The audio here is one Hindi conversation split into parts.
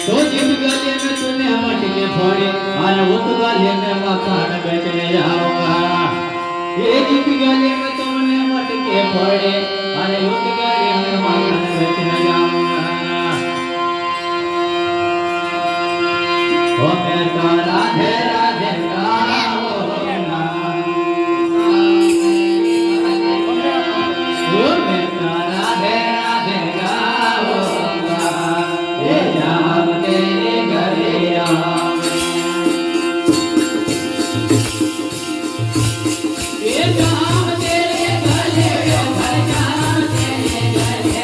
तो जिस गले में तूने मटके फोड़े और उस गले में मकान बेचने जाऊंगा। ये जिस गले में तुमने मटके फोड़े और उस गले में मकान बेचने जाऊंगा। ओ मैं तो राधे राधे गाऊंगा। ओ मैं तो राधे राधे गाऊंगा। ये जाम तेरे गले आऊंगा। ये जाम तेरे गले भर जाम तेरे गले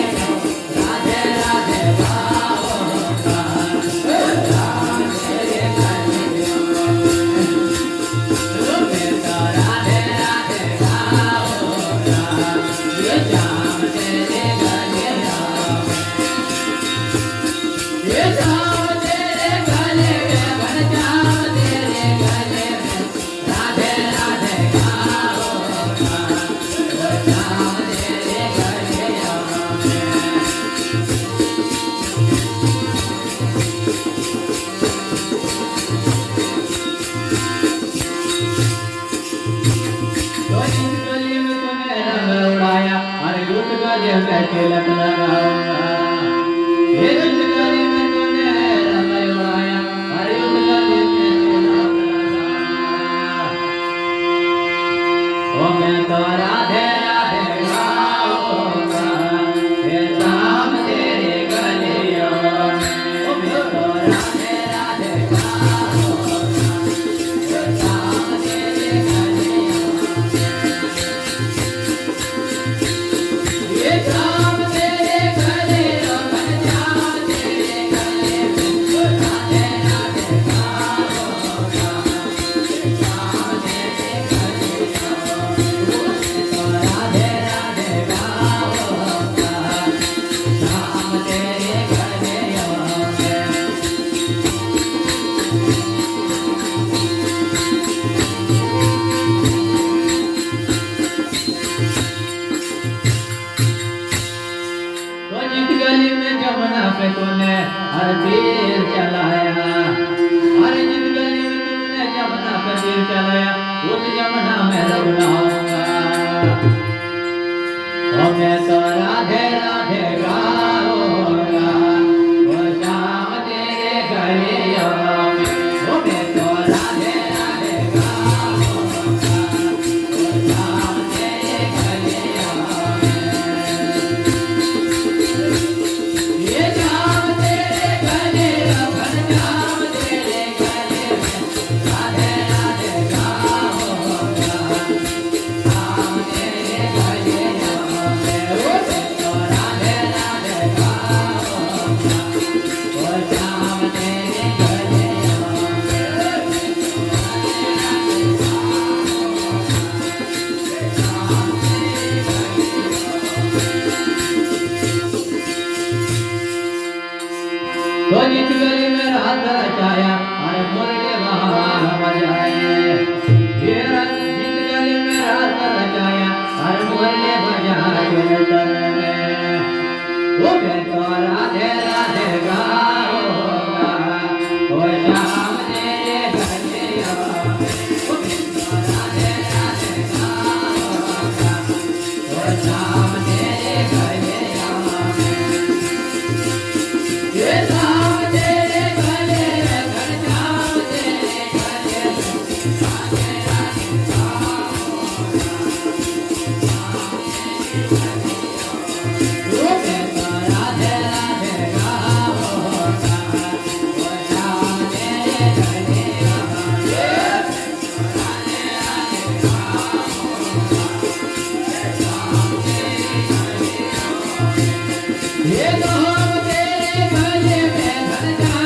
राधे राधे गाऊंगा। जाम तेरे गले ओ मैं तो राधे राधे गाऊंगा। ये जाम तेरे गले आऊंगा। ये जाम तेरे गले में भर जाम तेरे गले में राधे राधे गाऊंगा। वो जाम तेरे गले आऊंगा। तो इस गली में तूने रंग उड़ाया और उस गले में तिलक लगाऊंगा। ये जिस गली में तूने रंग उड़ाया और उस गली में तिलक लगाऊंगा। ओ मैं तो राधे राधे गाऊंगा। ये जाम तेरे गले आऊंगा। ओ मैं तो राधे राधे गाऊंगा। ये जाम तेरे गले आऊंगा। ये जाम तेरे गले भर जाम तेरे गले में राधे राधे गाऊंगा। ये जाम तेरे गले आऊंगा। तो राधे राधे गाऊंगा। जाम तेरे गले आऊंगा। तो जिस गली में जमुना पे तूने हर तीर चलाया और जिस गली में तूने जमुना पे तीर चलाया उस जमुना में रघुनाऊंगा। तो मैं तो राधे राधे गाऊंगा। वो जाम तेरे गले आऊंगा। ओ मैं तो राधे राधे गाऊंगा। वो जाम तेरे गले आऊंगा। ये जाम तेरे गले भर जाम तेरे गले में राधे राधे गाऊंगा। जाम तेरे गले आऊंगा। ओ मैं तो राधे राधे गाऊंगा। ओ जाम तेरे गले आऊंगा। तो जिस गली में रात रचाया अरे मुरली बहार बजाए। ये रात जिस गली में रात रचाया अरे मुरली बजाए चले। वो मैं तो राधे राधे गाऊंगा। ओ शाम तेरे गले आऊंगा। ओ मैं तो राधे राधे गाऊंगा। ओ शाम तेरे गले आऊंगा। ये जाम तेरे गले भर जाम तेरे गले में राधे राधे गाऊंगा। ओ मैं तो राधे राधे गाऊंगा। ओ जाम तेरे गले आऊंगा। राधे राधे गाऊंगा। जाम तेरे गले आऊंगा। ये